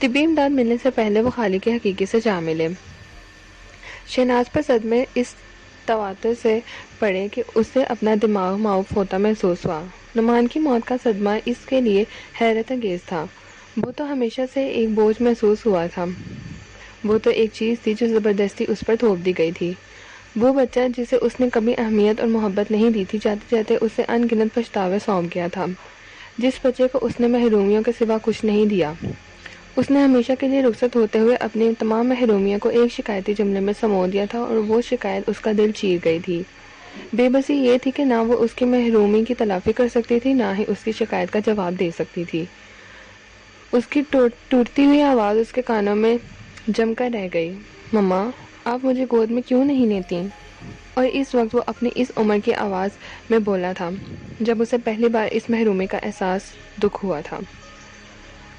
طبی امداد ملنے سے پہلے وہ خالق کے حقیقی سے جا ملے۔ شہناز پر صدمے اس تواتر سے پڑے کہ اسے اپنا دماغ معاف ہوتا محسوس ہوا۔ نعمان کی موت کا صدمہ اس کے لیے حیرت انگیز تھا۔ وہ تو ہمیشہ سے ایک بوجھ محسوس ہوا تھا، وہ تو ایک چیز تھی جو زبردستی اس پر تھوپ دی گئی تھی۔ وہ بچہ جسے اس نے کبھی اہمیت اور محبت نہیں دی تھی، جاتے جاتے اسے ان گنت پچھتاوے سونپ گیا تھا۔ جس بچے کو اس نے محرومیوں کے سوا کچھ نہیں دیا، اس نے ہمیشہ کے لیے رخصت ہوتے ہوئے اپنی تمام محرومیوں کو ایک شکایتی جملے میں سمو دیا تھا، اور وہ شکایت اس کا دل چیر گئی تھی۔ بے بسی یہ تھی کہ نہ وہ اس کی محرومی کی تلافی کر سکتی تھی، نہ ہی اس کی شکایت کا جواب دے سکتی تھی۔ اس کی ٹوٹتی ہوئی آواز اس کے کانوں میں جم کر رہ گئی، مما آپ مجھے گود میں کیوں نہیں لیتی؟ اور اس وقت وہ اپنی اس عمر کی آواز میں بولا تھا جب اسے پہلی بار اس محرومی کا احساس دکھ ہوا تھا۔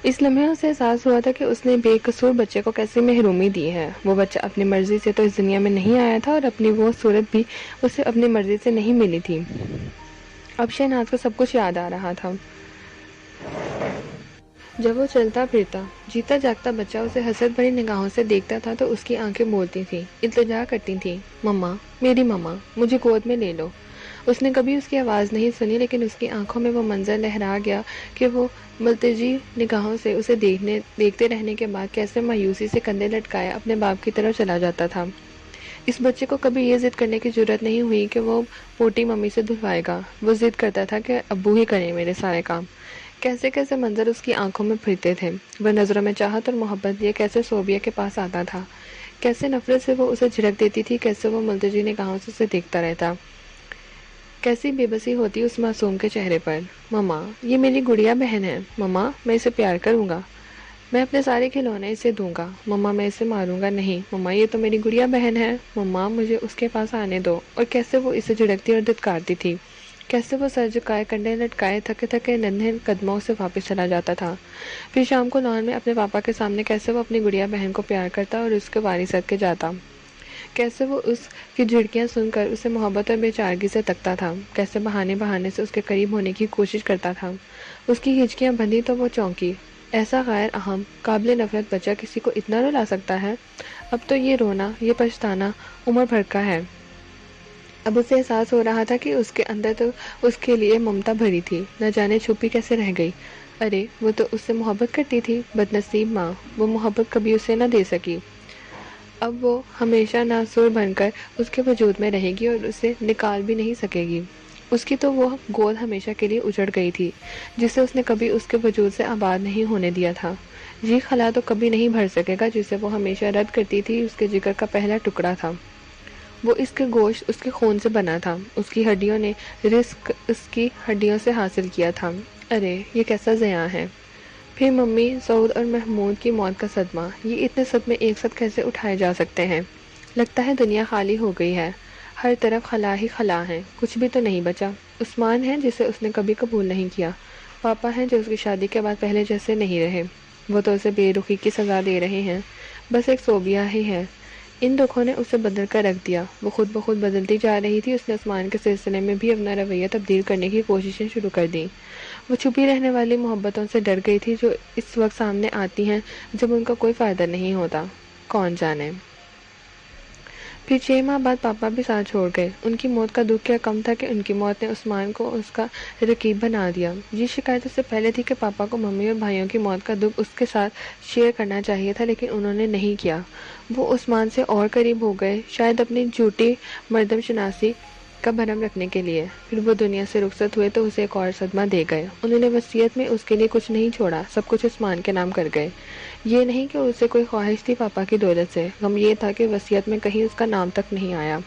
اس لمحے اسے احساس ہوا تھا کہ اس نے بے قصور بچے کو کیسی محرومی دی ہے۔ وہ بچہ اپنی مرضی سے تو اس دنیا میں نہیں آیا تھا، اور اپنی وہ صورت بھی اسے اپنی مرضی سے نہیں ملی تھی۔ اب شہناز کو سب کچھ یاد آ رہا تھا۔ جب وہ چلتا پھرتا جیتا جاگتا بچہ اسے حسرت بھری نگاہوں سے دیکھتا تھا تو اس کی آنکھیں بولتی تھیں، التجا کرتی تھیں، مما میری مما مجھے گود میں لے لو۔ اس نے کبھی اس کی آواز نہیں سنی، لیکن اس کی آنکھوں میں وہ منظر لہرا گیا کہ وہ ملتجی نگاہوں سے اسے دیکھتے رہنے کے بعد کیسے مایوسی سے کندھے لٹکائے اپنے باپ کی طرف چلا جاتا تھا۔ اس بچے کو کبھی یہ ضد کرنے کی جرت نہیں ہوئی کہ وہ پوٹی ممی سے دھلوائے گا۔ وہ ضد کرتا تھا کہ ابو ہی کریں میرے سارے کام۔ کیسے کیسے منظر اس کی آنکھوں میں پھرتے تھے۔ وہ نظروں میں چاہت اور محبت لیے کیسے صوبیہ کے پاس آتا تھا، کیسے نفرت سے وہ اسے جھڑک دیتی تھی، کیسے وہ ملتجی نگاہوں سے اسے دیکھتا رہتا۔ کیسی بے بسی ہوتی اس معصوم کے چہرے پر۔ مما یہ میری گڑیا بہن ہے، مما میں اسے پیار کروں گا، میں اپنے سارے کھلونے اسے دوں گا، مما میں اسے ماروں گا نہیں، مما یہ تو میری گڑیا بہن ہے، مما مجھے اس کے پاس آنے دو۔ اور کیسے وہ اسے جھڑکتی اور دھتکارتی تھی، کیسے وہ سر جھکائے کنڈے لٹکائے تھکے تھکے ننھے قدموں سے واپس چلا جاتا تھا۔ پھر شام کو لان میں اپنے پاپا کے سامنے کیسے وہ اپنی گڑیا بہن کو پیار کرتا اور اس کے واری صد کے جاتا، کیسے وہ اس کی جھڑکیاں سن کر اسے محبت اور بے چارگی سے تکتا تھا، کیسے بہانے سے اس کے قریب ہونے کی کوشش کرتا تھا۔ اس کی ہچکیاں بندھی تو وہ چونکی۔ ایسا غیر اہم قابل نفرت بچہ کسی کو اتنا رلا سکتا ہے؟ اب تو یہ رونا، یہ پچھتانا عمر بھر کا ہے۔ اب اسے احساس ہو رہا تھا کہ اس کے اندر تو اس کے لیے ممتا بھری تھی، نہ جانے چھپی کیسے رہ گئی۔ ارے وہ تو اس سے محبت کرتی تھی، بد نصیب ماں، وہ محبت کبھی اسے نہ دے سکی۔ اب وہ ہمیشہ ناسور بن کر اس کے وجود میں رہے گی اور اسے نکال بھی نہیں سکے گی۔ اس کی تو وہ گود ہمیشہ کے لیے اجڑ گئی تھی، جسے اس نے کبھی اس کے وجود سے آباد نہیں ہونے دیا تھا۔ یہ خلا تو کبھی نہیں بھر سکے گا جسے وہ ہمیشہ رد کرتی تھی۔ اس کے جگر کا پہلا ٹکڑا تھا، وہ اس کے گوشت، اس کے خون سے بنا تھا، اس کی ہڈیوں نے رزق اس کی ہڈیوں سے حاصل کیا تھا۔ ارے یہ کیسا زیاں ہے۔ پھر ممی، سعود اور محمود کی موت کا صدمہ، یہ اتنے صدمے ایک ساتھ کیسے اٹھائے جا سکتے ہیں؟ لگتا ہے دنیا خالی ہو گئی ہے، ہر طرف خلا ہی خلا ہے، کچھ بھی تو نہیں بچا۔ عثمان ہے جسے اس نے کبھی قبول نہیں کیا، پاپا ہیں جو اس کی شادی کے بعد پہلے جیسے نہیں رہے، وہ تو اسے بے رخی کی سزا دے رہے ہیں، بس ایک صوبیہ ہی ہے۔ ان دکھوں نے اسے بدل کر رکھ دیا، وہ خود بخود بدلتی جا رہی تھی۔ اس نے عثمان کے سلسلے میں بھی اپنا رویہ تبدیل کرنے کی کوششیں شروع کر دیں۔ وہ چھپی رہنے والی محبتوں سے ڈر گئی تھی جو اس وقت سامنے آتی ہیں جب ان کا کوئی فائدہ نہیں ہوتا، کون جانے۔ پھر 6 ماہ بعد پاپا بھی ساتھ چھوڑ گئے۔ ان کی موت کا دکھ کیا کم تھا کہ ان کی موت نے عثمان کو اس کا رقیب بنا دیا۔ یہ شکایت اس سے پہلے تھی کہ پاپا کو ممی اور بھائیوں کی موت کا دکھ اس کے ساتھ شیئر کرنا چاہیے تھا، لیکن انہوں نے نہیں کیا۔ وہ عثمان سے اور قریب ہو گئے، شاید اپنی جھوٹی مردم شناسی کا بھرم رکھنے کے لیے۔ پھر وہ دنیا سے رخصت ہوئے تو اسے ایک اور صدمہ دے گئے۔ انہوں نے وصیت میں اس کے لیے کچھ نہیں چھوڑا، سب کچھ عثمان کے نام کر گئے۔ یہ نہیں کہ اسے کوئی خواہش تھی پاپا کی دولت سے، غم یہ تھا کہ وصیت میں کہیں اس کا نام تک نہیں آیا،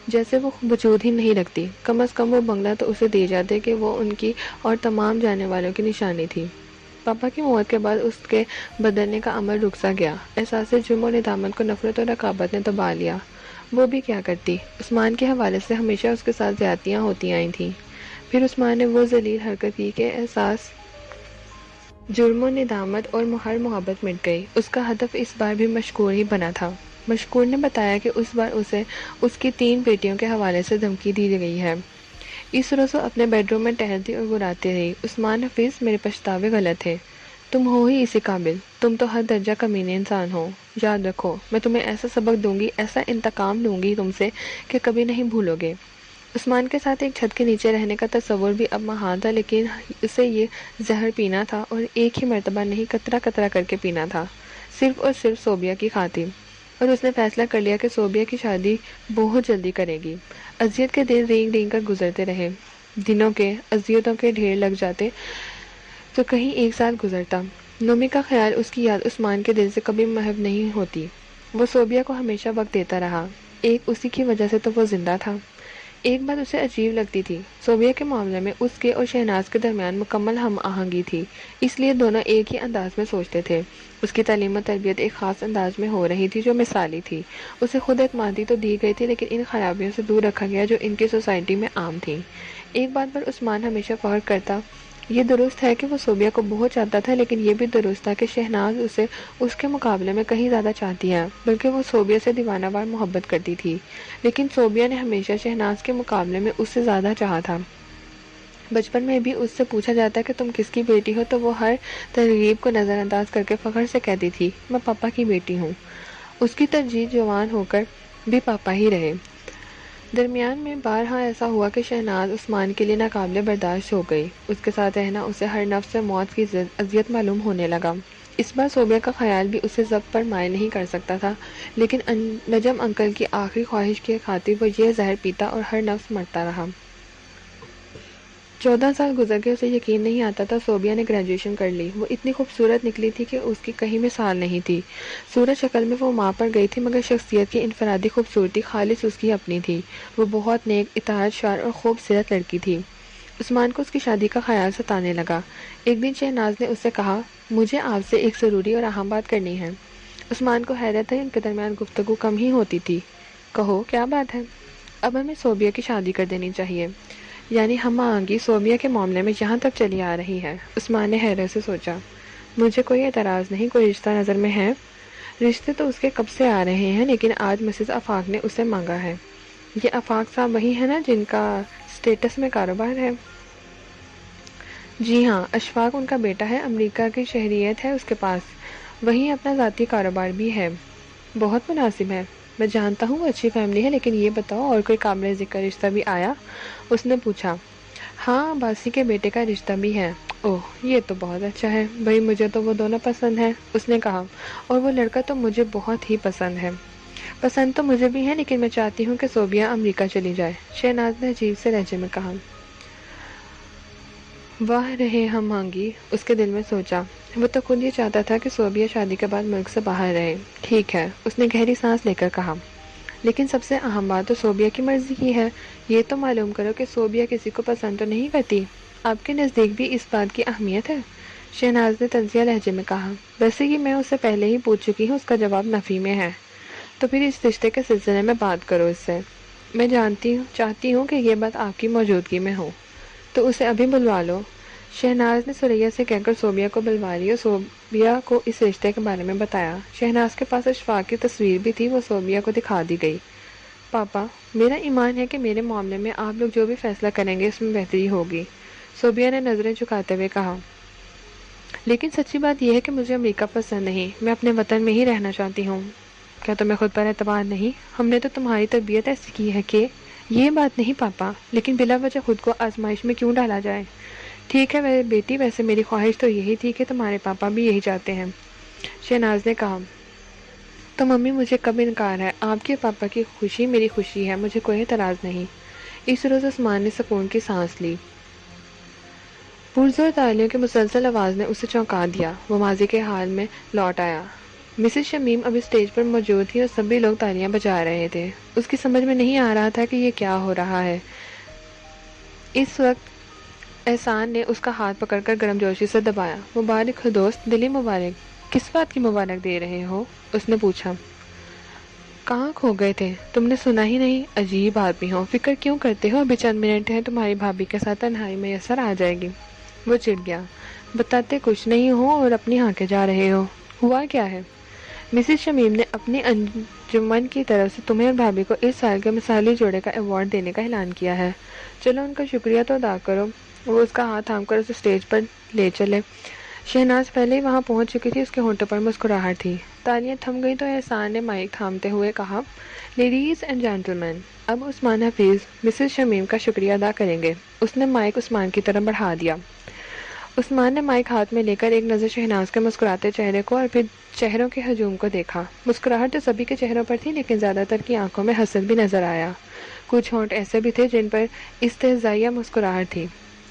جیسے وہ وجود ہی نہیں رکھتی۔ کم از کم وہ بنگلہ تو اسے دے جاتے کہ وہ ان کی اور تمام جانے والوں کی نشانی تھی۔ پاپا کی موت کے بعد اس کے بدلنے کا عمل رک سا گیا۔ احساس جرم و ندامت کو نفرت اور رقابت نے دبا لیا۔ وہ بھی کیا کرتی، عثمان کے حوالے سے ہمیشہ اس کے ساتھ زیادتیاں ہوتی آئی تھیں۔ پھر عثمان نے وہ ذلیل حرکت کی کہ احساس جرم و ندامت اور ہر محبت مٹ گئی۔ اس کا ہدف اس بار بھی مشکور ہی بنا تھا۔ مشکور نے بتایا کہ اس بار اسے اس کی 3 بیٹیوں کے حوالے سے دھمکی دی گئی ہے۔ اس روز وہ اپنے بیڈ روم میں ٹہلتی اور گراتی رہی، عثمان حفیظ میرے پچھتاوے غلط تھے، تم ہو ہی اسی قابل، تم تو ہر درجہ کمینے انسان ہو۔ یاد رکھو، میں تمہیں ایسا سبق دوں گی، ایسا انتقام لوں گی تم سے کہ کبھی نہیں بھولو گے۔ عثمان کے ساتھ ایک چھت کے نیچے رہنے کا تصور بھی اب محال تھا، لیکن اسے یہ زہر پینا تھا، اور ایک ہی مرتبہ نہیں، قطرہ قطرہ کر کے پینا تھا، صرف اور صرف صوبیہ کی خاطر۔ اور اس نے فیصلہ کر لیا کہ صوبیہ کی شادی بہت جلدی کرے گی۔ اذیت کے دن رینگ رینگ کر گزرتے رہے، دنوں کے اذیتوں کے ڈھیر لگ جاتے تو کہیں ایک سال گزرتا۔ نومی کا خیال، اس کی یاد عثمان کے دل سے کبھی محو نہیں ہوتی۔ وہ صوبیہ کو ہمیشہ وقت دیتا رہا، ایک اسی کی وجہ سے تو وہ زندہ تھا۔ ایک بات اسے عجیب لگتی تھی، صوبیہ کے معاملے میں اس کے اور شہناز کے درمیان مکمل ہم آہنگی تھی، اس لیے دونوں ایک ہی انداز میں سوچتے تھے۔ اس کی تعلیم و تربیت ایک خاص انداز میں ہو رہی تھی جو مثالی تھی۔ اسے خود اعتمادی تو دی گئی تھی، لیکن ان خرابیوں سے دور رکھا گیا جو ان کی سوسائٹی میں عام تھیں۔ ایک بات پر عثمان ہمیشہ فخر کرتا، یہ درست ہے کہ وہ صوبیہ کو بہت چاہتا تھا، لیکن یہ بھی درست تھا کہ شہناز اسے اس کے مقابلے میں کہیں زیادہ چاہتی ہے، بلکہ وہ صوبیہ سے دیوانہ وار محبت کرتی تھی، لیکن صوبیہ نے ہمیشہ شہناز کے مقابلے میں اس سے زیادہ چاہا تھا۔ بچپن میں بھی اس سے پوچھا جاتا کہ تم کس کی بیٹی ہو تو وہ ہر ترغیب کو نظر انداز کر کے فخر سے کہتی تھی، میں پاپا کی بیٹی ہوں۔ اس کی ترجیح جوان ہو کر بھی پاپا ہی رہے۔ درمیان میں بارہا ایسا ہوا کہ شہناز عثمان کے لیے ناقابل برداشت ہو گئی، اس کے ساتھ رہنا اسے ہر نفس سے موت کی اذیت معلوم ہونے لگا۔ اس بار صوبیہ کا خیال بھی اسے ضبط پر مائل نہیں کر سکتا تھا، لیکن نجم انکل کی آخری خواہش کی خاطر وہ یہ زہر پیتا اور ہر نفس مرتا رہا۔ 14 سال گزر گئے، اسے یقین نہیں آتا تھا صوبیہ نے گریجویشن کر لی۔ وہ اتنی خوبصورت نکلی تھی کہ اس کی کہیں مثال نہیں تھی۔ صورت شکل میں وہ ماں پر گئی تھی، مگر شخصیت کی انفرادی خوبصورتی خالص اس کی اپنی تھی۔ وہ بہت نیک، اطاعت شار اور خوبصورت لڑکی تھی۔ عثمان کو اس کی شادی کا خیال ستانے لگا۔ ایک دن شہناز نے اس سے کہا، مجھے آپ سے ایک ضروری اور اہم بات کرنی ہے۔ عثمان کو حیرت ہے، ان کے درمیان گفتگو کم ہی ہوتی تھی۔ کہو، کیا بات ہے؟ اب ہمیں صوبیہ کی شادی کر دینی چاہیے، یعنی ہم آہنگی صوبیہ کے معاملے میں یہاں تک چلی آ رہی ہے۔ عثمان نے حیرت سے سوچا۔ مجھے کوئی اعتراض نہیں، کوئی رشتہ نظر میں ہے؟ رشتے تو اس کے کب سے آ رہے ہیں، لیکن آج مسز آفاق نے اسے مانگا ہے۔ یہ آفاق صاحب وہی ہے نا جن کا اسٹیٹس میں کاروبار ہے؟ جی ہاں، اشفاق ان کا بیٹا ہے، امریکہ کی شہریت ہے اس کے پاس، وہیں اپنا ذاتی کاروبار بھی ہے۔ بہت مناسب ہے۔ میں جانتا ہوں وہ اچھی فیملی ہے، لیکن یہ بتاؤ اور کوئی قابل ذکر رشتہ بھی آیا؟ اس نے پوچھا۔ ہاں، باسی کے بیٹے کا رشتہ بھی ہے۔ اوہ، یہ تو بہت اچھا ہے، بھائی مجھے تو وہ دونوں پسند ہیں، اس نے کہا، اور وہ لڑکا تو مجھے بہت ہی پسند ہے۔ پسند تو مجھے بھی ہے، لیکن میں چاہتی ہوں کہ صوبیہ امریکہ چلی جائے، شہناز نے عجیب سے لہجے میں کہا۔ واہ رہے ہم آہنگی، اس کے دل میں سوچا۔ وہ تو خود یہ چاہتا تھا کہ صوبیہ شادی کے بعد ملک سے باہر رہے۔ ٹھیک ہے، اس نے گہری سانس لے کر کہا، لیکن سب سے اہم بات تو صوبیہ کی مرضی کی ہے۔ یہ تو معلوم کرو کہ صوبیہ کسی کو پسند تو نہیں کرتی۔ آپ کے نزدیک بھی اس بات کی اہمیت ہے؟ شہناز نے طنزیہ لہجے میں کہا۔ ویسے ہی میں اس سے پہلے ہی پوچھ چکی ہوں، اس کا جواب نفی میں ہے۔ تو پھر اس رشتے کے سلسلے میں بات کرو اس سے۔ میں چاہتی ہوں کہ یہ بات آپ کی موجودگی میں ہو، تو اسے ابھی بلوا لو۔ شہناز نے سریا سے کہہ کر صوبیہ کو بلوا لی اور صوبیہ کو اس رشتے کے بارے میں بتایا۔ شہناز کے پاس اشفاق کی تصویر بھی تھی، وہ صوبیہ کو دکھا دی گئی۔ پاپا، میرا ایمان ہے کہ میرے معاملے میں آپ لوگ جو بھی فیصلہ کریں گے اس میں بہتری ہوگی، صوبیہ نے نظریں جھکاتے ہوئے کہا۔ لیکن سچی بات یہ ہے کہ مجھے امریکہ پسند نہیں، میں اپنے وطن میں ہی رہنا چاہتی ہوں۔ کیا تمہیں خود پر اعتبار نہیں؟ ہم نے تو تمہاری تربیت ایسی کی ہے کہ… یہ بات نہیں پاپا، لیکن بلا وجہ خود کو آزمائش میں کیوں ڈالا جائے؟ ٹھیک ہے میرے بیٹی، ویسے میری خواہش تو یہی تھی کہ تمہارے پاپا بھی یہی چاہتے ہیں، شہناز نے کہا۔ تو ممی مجھے کب انکار ہے؟ آپ کے پاپا کی خوشی میری خوشی ہے، مجھے کوئی اعتراض نہیں۔ اس روز عثمان نے سکون کی سانس لی۔ پرزور تالیوں کی مسلسل آواز نے اسے چونکا دیا، وہ ماضی کے حال میں لوٹ آیا۔ مسز شمیم اب اسٹیج پر موجود تھی اور سبھی لوگ تالیاں بجا رہے تھے۔ اس کی سمجھ میں نہیں آ رہا تھا کہ یہ کیا ہو رہا ہے۔ اس وقت احسان نے اس کا ہاتھ پکڑ کر گرم جوشی سے دبایا۔ مبارک ہو دوست، دلی مبارک۔ کس بات کی مبارک دے رہے ہو؟ اس نے پوچھا۔ کہاں کھو گئے تھے؟ تم نے سنا ہی نہیں؟ عجیب آدمی ہو، فکر کیوں کرتے ہو؟ ابھی چند منٹ ہیں، تمہاری بھابھی کے ساتھ تنہائی میسر آ جائے گی۔ وہ چڑ گیا۔ بتاتے کچھ نہیں ہو اور اپنی ہانکے جا رہے ہو، ہوا کیا ہے؟ مسز شمیم نے اپنی انجمن کی طرف سے تمہیں اور بھابھی کو اس سال کے مثالی جوڑے کا ایوارڈ دینے کا اعلان کیا ہے، چلو ان کا شکریہ تو ادا کرو۔ وہ اس کا ہاتھ تھام کر اسے اسٹیج پر لے چلے۔ شہناز پہلے ہی وہاں پہنچ چکی تھی، اس کے ہونٹوں پر مسکراہٹ تھی۔ تالیاں تھم گئی تو احسان نے مائک تھامتے ہوئے کہا، لیڈیز اینڈ جینٹلمین، اب عثمان حفیظ مسز شمیم کا شکریہ ادا کریں گے۔ اس نے مائک عثمان کی طرف بڑھا دیا۔ عثمان نے مائک ہاتھ میں لے کر ایک نظر شہناز کے مسکراتے چہرے کو اور پھر چہروں کے ہجوم کو دیکھا۔ مسکراہٹ تو سبھی کے چہروں پر تھی، لیکن زیادہ تر کی آنکھوں میں حسد بھی نظر آیا۔ کچھ ہونٹ ایسے بھی تھے جن پر استہزائیہ مسکراہٹ تھی۔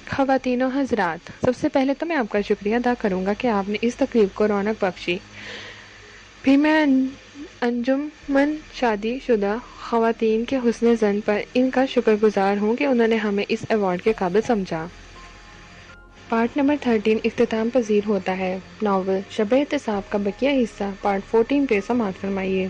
خواتین و حضرات، سب سے پہلے تو میں آپ کا شکریہ ادا کروں گا کہ آپ نے اس تقریب کو رونق بخشی۔ پھر میں انجمن شادی شدہ خواتین کے حسن زن پر ان کا شکر گزار ہوں کہ انہوں نے ہمیں اس ایوارڈ کے قابل سمجھا۔ پارٹ نمبر 13 اختتام پذیر ہوتا ہے۔ ناول شب احتساب کا بقیہ حصہ پارٹ 14 پہ سماعت فرمائیے۔